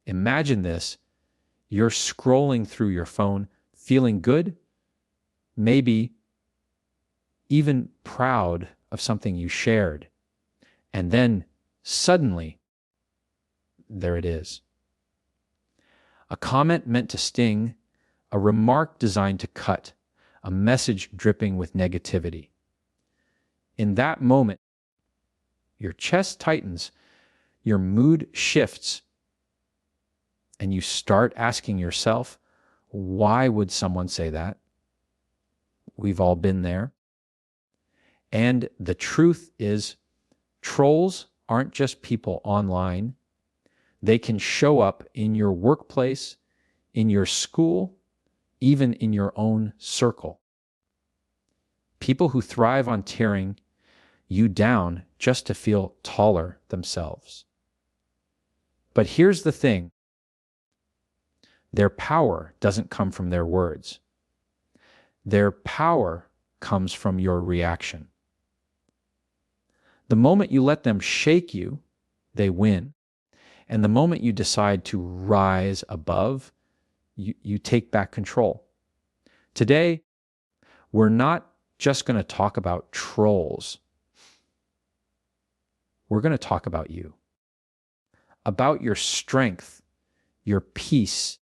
Imagine this. You're scrolling through your phone, feeling good, maybe even proud of something you shared. And then suddenly, there it is. A comment meant to sting, a remark designed to cut, a message dripping with negativity. In that moment, your chest tightens, your mood shifts, and you start asking yourself, why would someone say that? We've all been there. And the truth is, trolls aren't just people online. They can show up in your workplace, in your school, even in your own circle. People who thrive on tearing you down just to feel taller themselves. But here's the thing. Their power doesn't come from their words. Their power comes from your reaction. The moment you let them shake you, they win. And the moment you decide to rise above, you take back control. Today, we're not just going to talk about trolls. We're going to talk about you, about your strength, your peace,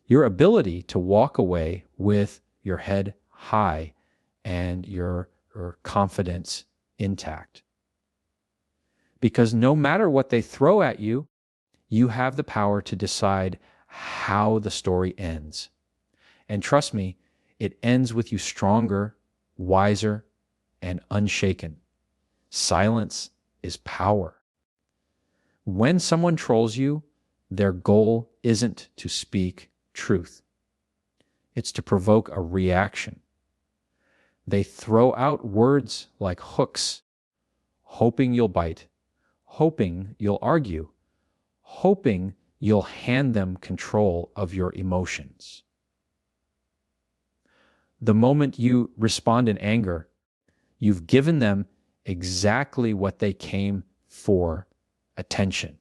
your ability to walk away with your head high and your confidence intact. Because no matter what they throw at you, you have the power to decide how the story ends. And trust me, it ends with you stronger, wiser, and unshaken. Silence is power. When someone trolls you, their goal isn't to speak truth. It's to provoke a reaction. They throw out words like hooks, hoping you'll bite, hoping you'll argue, hoping you'll hand them control of your emotions. The moment you respond in anger, you've given them exactly what they came for: attention.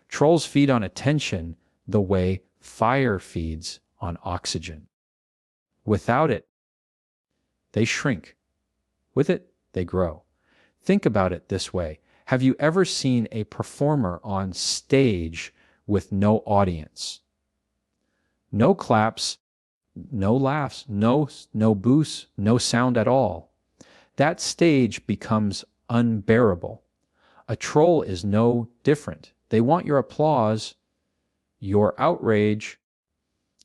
Trolls feed on attention the way fire feeds on oxygen. Without it, they shrink. With it, they grow. Think about it this way. Have you ever seen a performer on stage with no audience? No claps, no laughs, no boos, no sound at all. That stage becomes unbearable. A troll is no different. They want your applause, your outrage,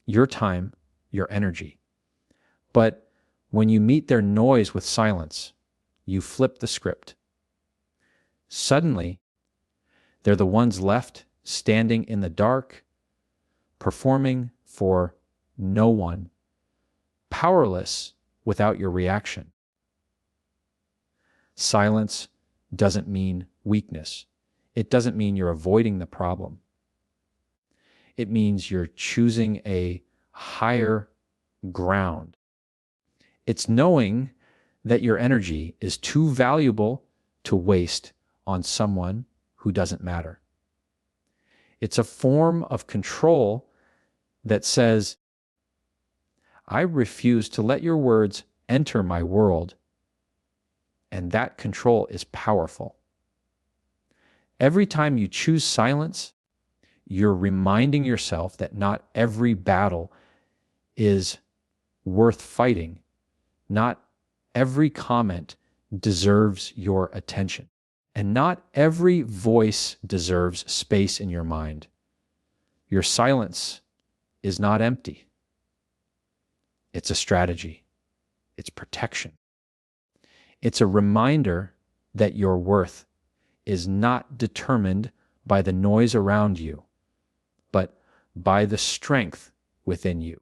your time, your energy. But when you meet their noise with silence, you flip the script. Suddenly, they're the ones left standing in the dark, performing for no one, powerless without your reaction. Silence doesn't mean weakness. It doesn't mean you're avoiding the problem. It means you're choosing a higher ground. It's knowing that your energy is too valuable to waste on someone who doesn't matter. It's a form of control that says, I refuse to let your words enter my world. And that control is powerful. Every time you choose silence, you're reminding yourself that not every battle is worth fighting. Not every comment deserves your attention. And not every voice deserves space in your mind. Your silence is not empty. It's a strategy. It's protection. It's a reminder that your worth is not determined by the noise around you, but by the strength within you.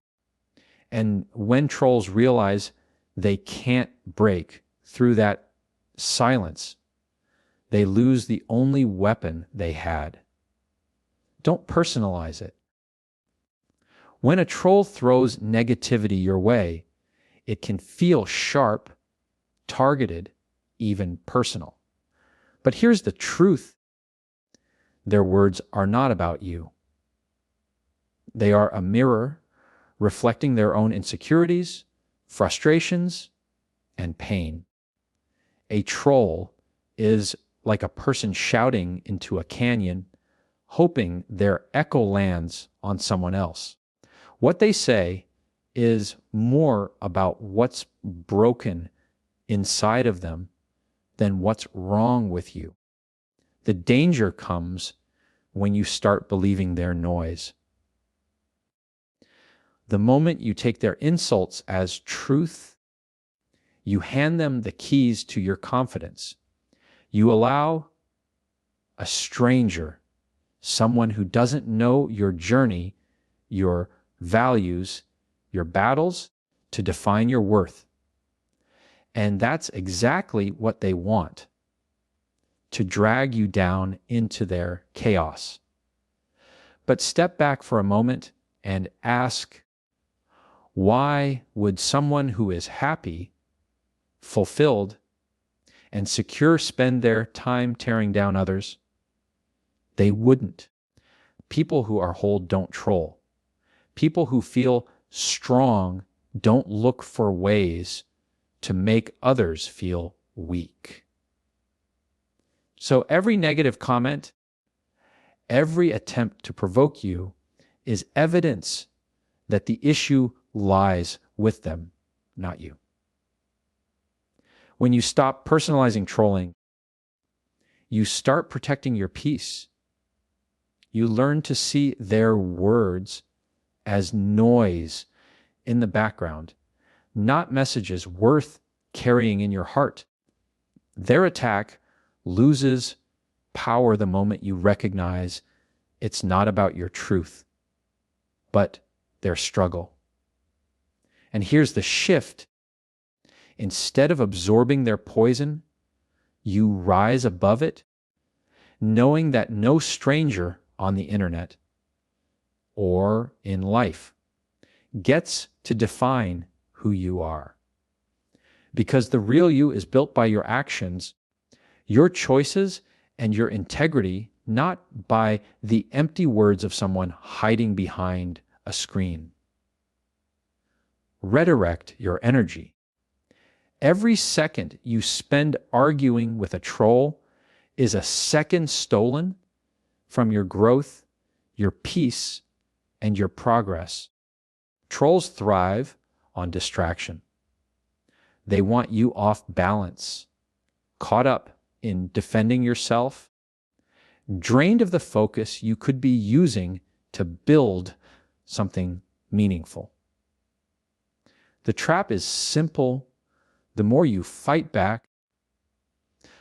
And when trolls realize they can't break through that silence, they lose the only weapon they had. Don't personalize it. When a troll throws negativity your way, it can feel sharp, targeted, even personal. But here's the truth. Their words are not about you. They are a mirror reflecting their own insecurities, frustrations, and pain. A troll is like a person shouting into a canyon, hoping their echo lands on someone else. What they say is more about what's broken inside of them than what's wrong with you. The danger comes when you start believing their noise. The moment you take their insults as truth, you hand them the keys to your confidence. You allow a stranger, someone who doesn't know your journey, your values, your battles, to define your worth. And that's exactly what they want, to drag you down into their chaos. But step back for a moment and ask, why would someone who is happy, fulfilled, and secure spend their time tearing down others? They wouldn't. People who are whole don't troll. People who feel strong don't look for ways to make others feel weak. So every negative comment, every attempt to provoke you is evidence that the issue lies with them, not you. When you stop personalizing trolling, you start protecting your peace. You learn to see their words as noise in the background, not messages worth carrying in your heart. Their attack loses power the moment you recognize it's not about your truth, but their struggle. And here's the shift. Instead of absorbing their poison, you rise above it, knowing that no stranger on the internet or in life gets to define who you are. Because the real you is built by your actions, your choices, and your integrity, not by the empty words of someone hiding behind a screen. Redirect your energy. Every second you spend arguing with a troll is a second stolen from your growth, your peace, and your progress. Trolls thrive on distraction. They want you off balance, caught up in defending yourself, drained of the focus you could be using to build something meaningful. The trap is simple. The more you fight back,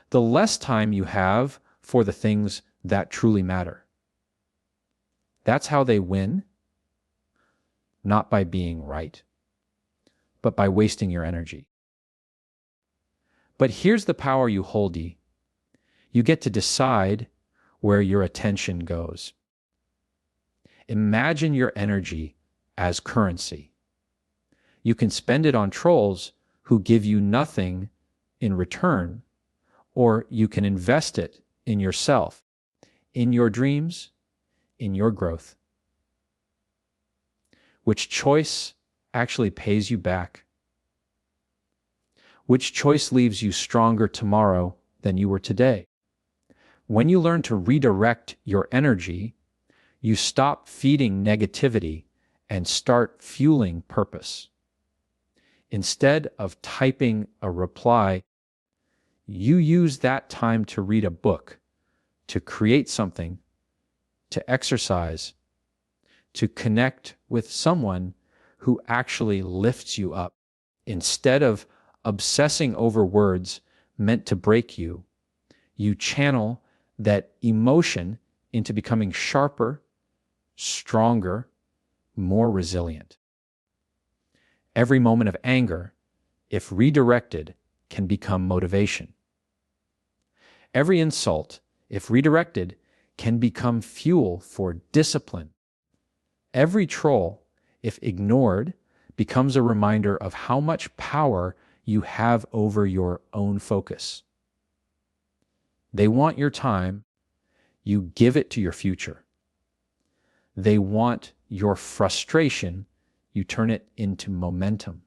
the less time you have for the things that truly matter. That's how they win, not by being right, but by wasting your energy. But here's the power you hold, you get to decide where your attention goes. Imagine your energy as currency. You can spend it on trolls who give you nothing in return, or you can invest it in yourself, in your dreams, in your growth. Which choice actually pays you back? Which choice leaves you stronger tomorrow than you were today? When you learn to redirect your energy, you stop feeding negativity and start fueling purpose. Instead of typing a reply, you use that time to read a book, to create something, to exercise, to connect with someone who actually lifts you up. Instead of obsessing over words meant to break you, you channel that emotion into becoming sharper, stronger, more resilient. Every moment of anger, if redirected, can become motivation. Every insult, if redirected, can become fuel for discipline. Every troll, if ignored, becomes a reminder of how much power you have over your own focus. They want your time, you give it to your future. They want your frustration, you turn it into momentum.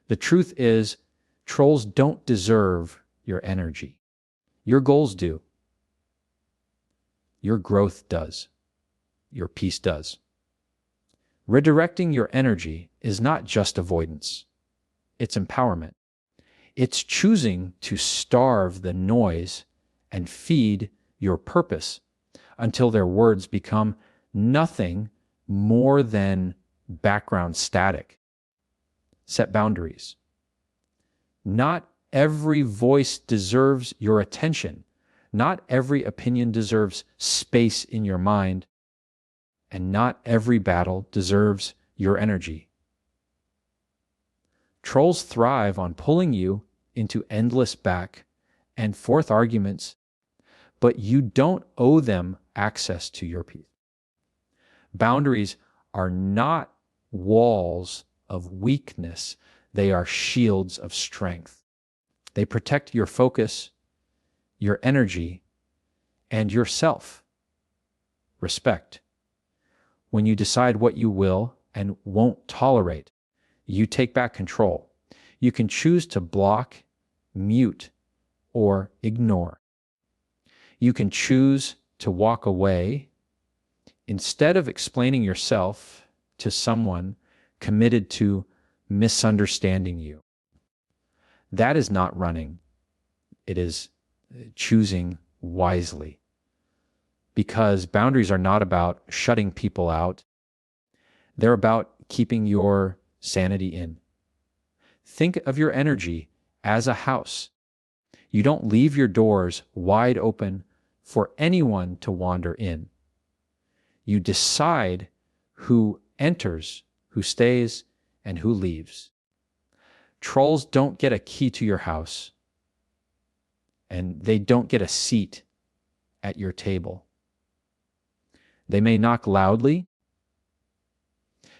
The truth is, trolls don't deserve your energy. Your goals do. Your growth does. Your peace does. Redirecting your energy is not just avoidance. It's empowerment. It's choosing to starve the noise and feed your purpose until their words become nothing more than background static. Set boundaries. Not every voice deserves your attention. Not every opinion deserves space in your mind. And not every battle deserves your energy. Trolls thrive on pulling you into endless back and forth arguments, but you don't owe them access to your peace. Boundaries are not walls of weakness. They are shields of strength. They protect your focus, your energy, and yourself. Respect. When you decide what you will and won't tolerate, you take back control. You can choose to block, mute, or ignore. You can choose to walk away instead of explaining yourself to someone committed to misunderstanding you. That is not running. It is choosing wisely. Because boundaries are not about shutting people out. They're about keeping your sanity in. Think of your energy as a house. You don't leave your doors wide open for anyone to wander in. You decide who enters, who stays, and who leaves. Trolls don't get a key to your house, and they don't get a seat at your table. They may knock loudly.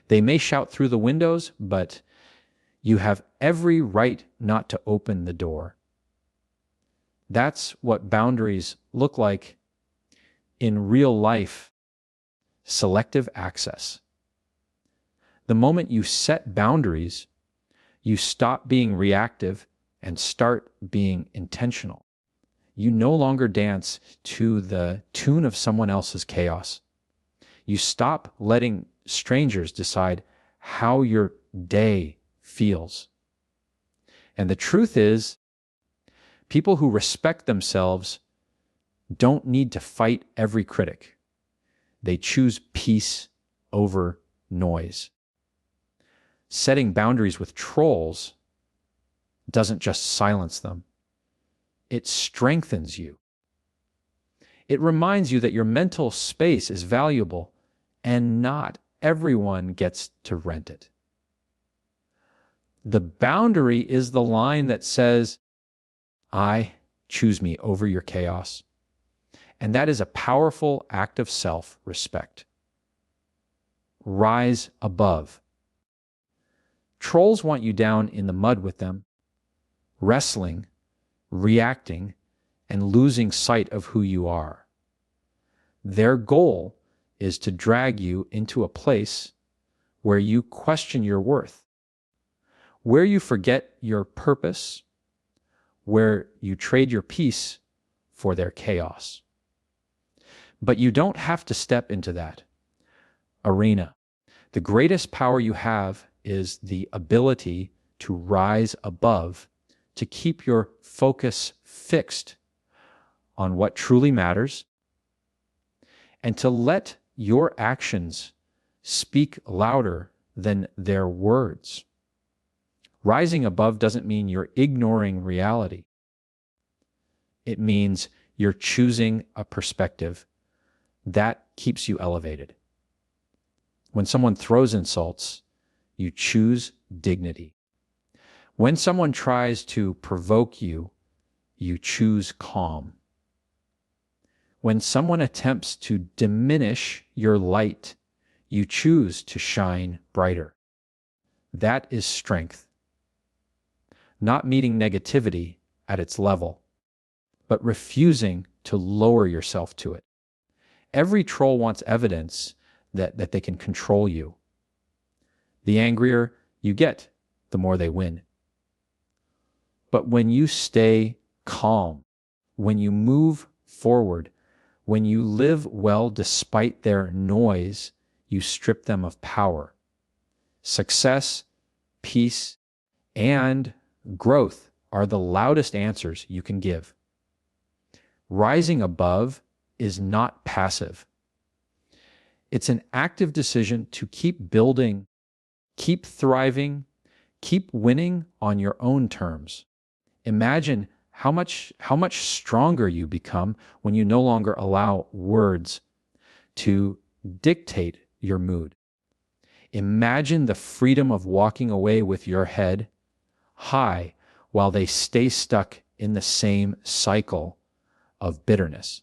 They may shout through the windows, but you have every right not to open the door. That's what boundaries look like in real life. Selective access. The moment you set boundaries, you stop being reactive and start being intentional. You no longer dance to the tune of someone else's chaos. You stop letting strangers decide how your day feels. And the truth is, people who respect themselves don't need to fight every critic. They choose peace over noise. Setting boundaries with trolls doesn't just silence them. It strengthens you. It reminds you that your mental space is valuable and not everyone gets to rent it. The boundary is the line that says, I choose me over your chaos. And that is a powerful act of self-respect. Rise above. Trolls want you down in the mud with them, wrestling, reacting, and losing sight of who you are. Their goal is to drag you into a place where you question your worth, where you forget your purpose, where you trade your peace for their chaos. But you don't have to step into that arena. The greatest power you have is the ability to rise above, to keep your focus fixed on what truly matters, and to let your actions speak louder than their words. Rising above doesn't mean you're ignoring reality. It means you're choosing a perspective that keeps you elevated. When someone throws insults, you choose dignity. When someone tries to provoke you, you choose calm. When someone attempts to diminish your light, you choose to shine brighter. That is strength. Not meeting negativity at its level, but refusing to lower yourself to it. Every troll wants evidence that they can control you. The angrier you get, the more they win. But when you stay calm, when you move forward, when you live well despite their noise, you strip them of power. Success, peace, and growth are the loudest answers you can give. Rising above is not passive. It's an active decision to keep building, keep thriving, keep winning on your own terms. Imagine how much stronger you become when you no longer allow words to dictate your mood. Imagine the freedom of walking away with your head high while they stay stuck in the same cycle of bitterness.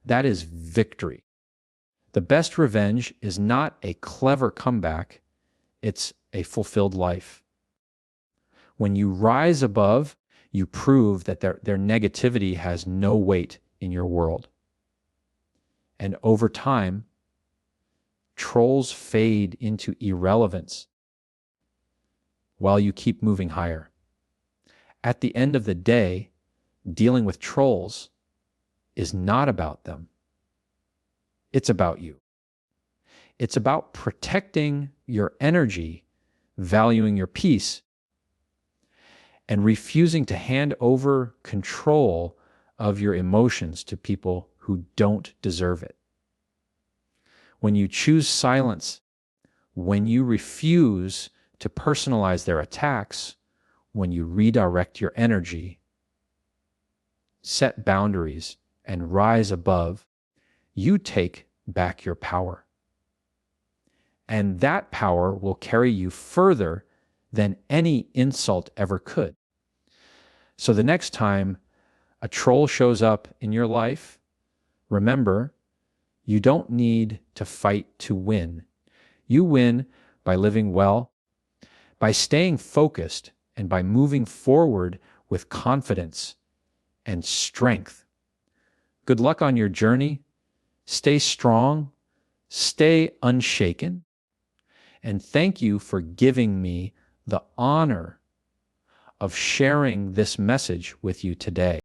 That is victory. The best revenge is not a clever comeback, it's a fulfilled life. When you rise above, you prove that their negativity has no weight in your world. And over time, trolls fade into irrelevance while you keep moving higher. At the end of the day, dealing with trolls is not about them. It's about you. It's about protecting your energy, valuing your peace, and refusing to hand over control of your emotions to people who don't deserve it. When you choose silence, when you refuse to personalize their attacks, when you redirect your energy, set boundaries, and rise above, you take back your power. And that power will carry you further than any insult ever could. So the next time a troll shows up in your life, remember, you don't need to fight to win. You win by living well, by staying focused, and by moving forward with confidence and strength. Good luck on your journey. Stay strong, stay unshaken, and thank you for giving me the honor of sharing this message with you today.